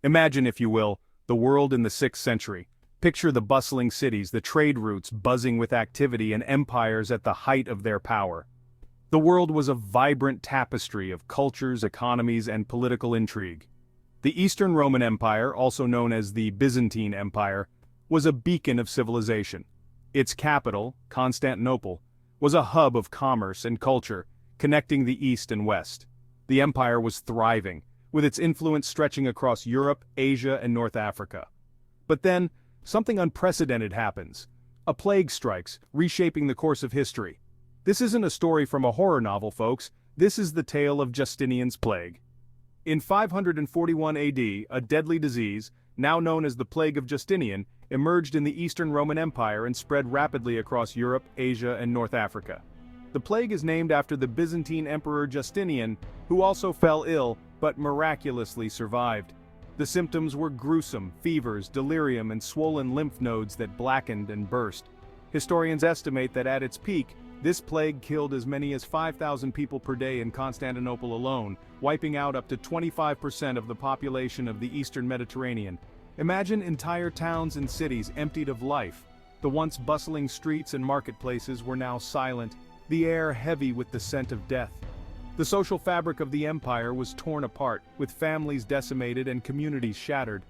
Imagine, if you will, the world in the 6th century. Picture the bustling cities, the trade routes buzzing with activity, and empires at the height of their power. The world was a vibrant tapestry of cultures, economies, and political intrigue. The Eastern Roman Empire, also known as the Byzantine Empire, was a beacon of civilization. Its capital, Constantinople, was a hub of commerce and culture, connecting the East and West. The empire was thriving, with its influence stretching across Europe, Asia, and North Africa. But then, something unprecedented happens. A plague strikes, reshaping the course of history. This isn't a story from a horror novel, folks. This is the tale of Justinian's plague. In 541 AD, a deadly disease, now known as the Plague of Justinian, emerged in the Eastern Roman Empire and spread rapidly across Europe, Asia, and North Africa. The plague is named after the Byzantine Emperor Justinian, who also fell ill, but miraculously survived. The symptoms were gruesome: fevers, delirium, and swollen lymph nodes that blackened and burst. Historians estimate that at its peak, this plague killed as many as 5,000 people per day in Constantinople alone, wiping out up to 25% of the population of the Eastern Mediterranean. Imagine entire towns and cities emptied of life. The once bustling streets and marketplaces were now silent, the air heavy with the scent of death. The social fabric of the empire was torn apart, with families decimated and communities shattered.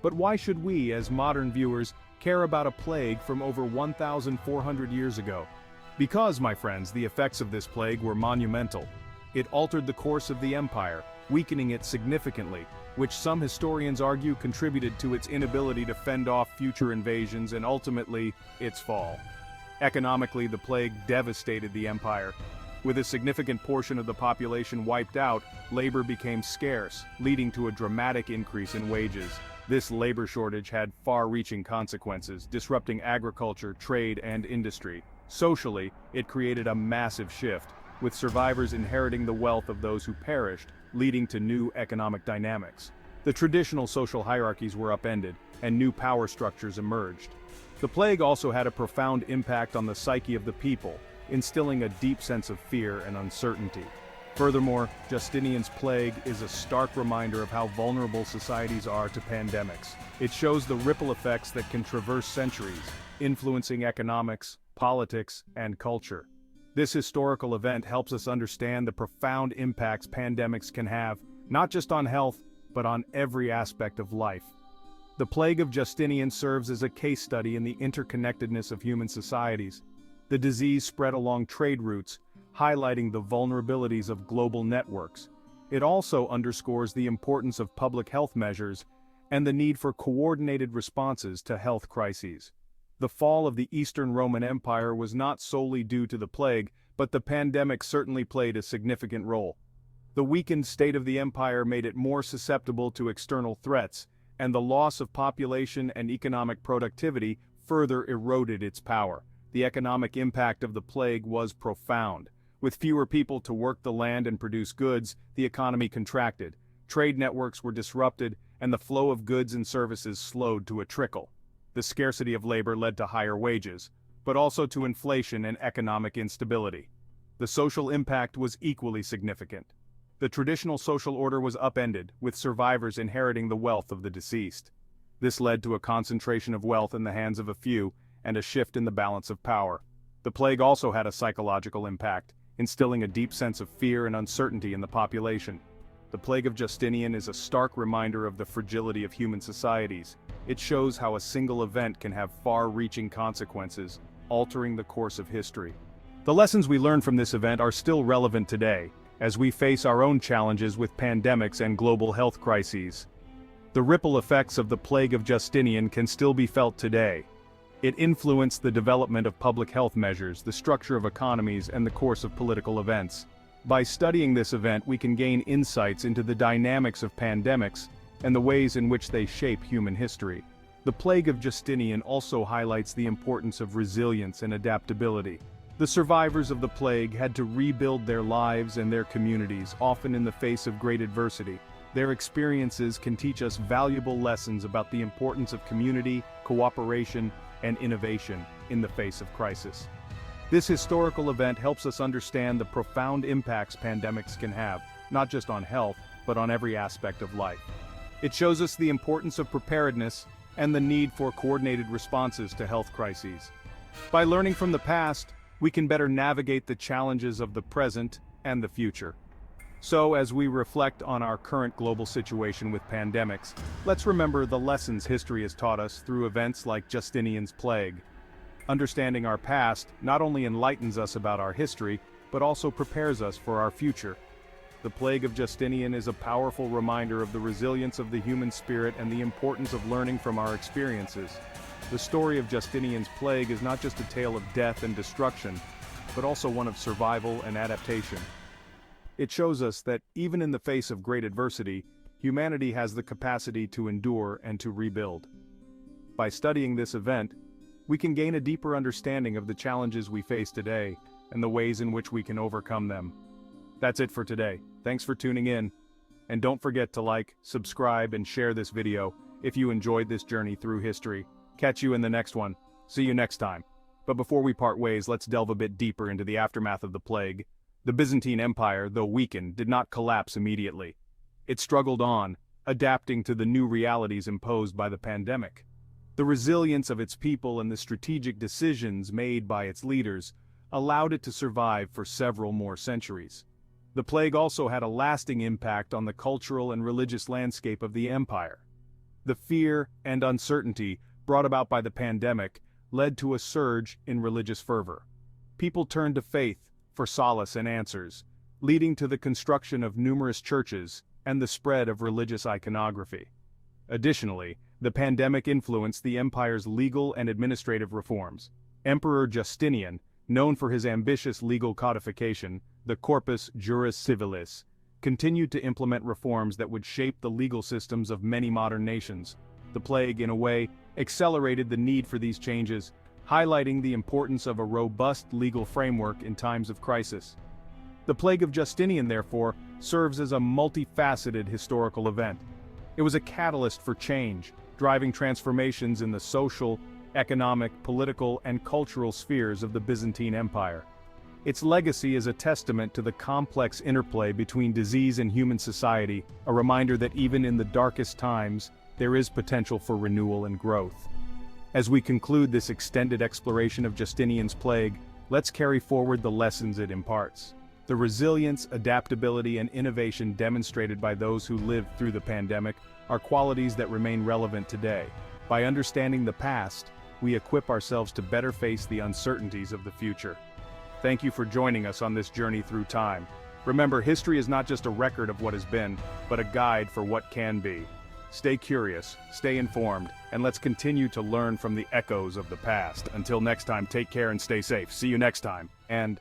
But why should we, as modern viewers, care about a plague from over 1,400 years ago? Because, my friends, the effects of this plague were monumental. It altered the course of the empire, weakening it significantly, which some historians argue contributed to its inability to fend off future invasions and ultimately, its fall. Economically, the plague devastated the empire. With a significant portion of the population wiped out, labor became scarce, leading to a dramatic increase in wages. This labor shortage had far-reaching consequences, disrupting agriculture, trade, and industry. Socially, it created a massive shift, with survivors inheriting the wealth of those who perished, leading to new economic dynamics. The traditional social hierarchies were upended, and new power structures emerged. The plague also had a profound impact on the psyche of the people, instilling a deep sense of fear and uncertainty. Furthermore, Justinian's plague is a stark reminder of how vulnerable societies are to pandemics. It shows the ripple effects that can traverse centuries, influencing economics, politics, and culture. This historical event helps us understand the profound impacts pandemics can have, not just on health, but on every aspect of life. The plague of Justinian serves as a case study in the interconnectedness of human societies. The disease spread along trade routes, highlighting the vulnerabilities of global networks. It also underscores the importance of public health measures and the need for coordinated responses to health crises. The fall of the Eastern Roman Empire was not solely due to the plague, but the pandemic certainly played a significant role. The weakened state of the empire made it more susceptible to external threats, and the loss of population and economic productivity further eroded its power. The economic impact of the plague was profound. With fewer people to work the land and produce goods, the economy contracted. Trade networks were disrupted, and the flow of goods and services slowed to a trickle. The scarcity of labor led to higher wages, but also to inflation and economic instability. The social impact was equally significant. The traditional social order was upended, with survivors inheriting the wealth of the deceased. This led to a concentration of wealth in the hands of a few, and a shift in the balance of power. The plague also had a psychological impact, instilling a deep sense of fear and uncertainty in the population. The plague of Justinian is a stark reminder of the fragility of human societies. It shows how a single event can have far-reaching consequences, altering the course of history. The lessons we learned from this event are still relevant today, as we face our own challenges with pandemics and global health crises. The ripple effects of the plague of Justinian can still be felt today. It influenced the development of public health measures, the structure of economies, and the course of political events. By studying this event, we can gain insights into the dynamics of pandemics and the ways in which they shape human history. The plague of Justinian also highlights the importance of resilience and adaptability. The survivors of the plague had to rebuild their lives and their communities, often in the face of great adversity. Their experiences can teach us valuable lessons about the importance of community, cooperation, and innovation in the face of crisis. This historical event helps us understand the profound impacts pandemics can have, not just on health, but on every aspect of life. It shows us the importance of preparedness and the need for coordinated responses to health crises. By learning from the past, we can better navigate the challenges of the present and the future. So, as we reflect on our current global situation with pandemics, let's remember the lessons history has taught us through events like Justinian's plague. Understanding our past not only enlightens us about our history, but also prepares us for our future. The plague of Justinian is a powerful reminder of the resilience of the human spirit and the importance of learning from our experiences. The story of Justinian's plague is not just a tale of death and destruction, but also one of survival and adaptation. It shows us that even in the face of great adversity, humanity has the capacity to endure and to rebuild. By studying this event, we can gain a deeper understanding of the challenges we face today and the ways in which we can overcome them. That's it for today. Thanks for tuning in. And don't forget to like, subscribe, and share this video if you enjoyed this journey through history. Catch you in the next one. See you next time. But before we part ways, let's delve a bit deeper into the aftermath of the plague. The Byzantine Empire, though weakened, did not collapse immediately. It struggled on, adapting to the new realities imposed by the pandemic. The resilience of its people and the strategic decisions made by its leaders allowed it to survive for several more centuries. The plague also had a lasting impact on the cultural and religious landscape of the empire. The fear and uncertainty brought about by the pandemic led to a surge in religious fervor. People turned to faith for solace and answers, leading to the construction of numerous churches and the spread of religious iconography. Additionally, the pandemic influenced the empire's legal and administrative reforms. Emperor Justinian, known for his ambitious legal codification, the Corpus Juris Civilis, continued to implement reforms that would shape the legal systems of many modern nations. The plague, in a way, accelerated the need for these changes, highlighting the importance of a robust legal framework in times of crisis. The plague of Justinian, therefore, serves as a multifaceted historical event. It was a catalyst for change, driving transformations in the social, economic, political, and cultural spheres of the Byzantine Empire. Its legacy is a testament to the complex interplay between disease and human society, a reminder that even in the darkest times, there is potential for renewal and growth. As we conclude this extended exploration of Justinian's plague, let's carry forward the lessons it imparts. The resilience, adaptability, and innovation demonstrated by those who lived through the pandemic are qualities that remain relevant today. By understanding the past, we equip ourselves to better face the uncertainties of the future. Thank you for joining us on this journey through time. Remember, history is not just a record of what has been, but a guide for what can be. Stay curious, stay informed, and let's continue to learn from the echoes of the past. Until next time, take care and stay safe. See you next time. And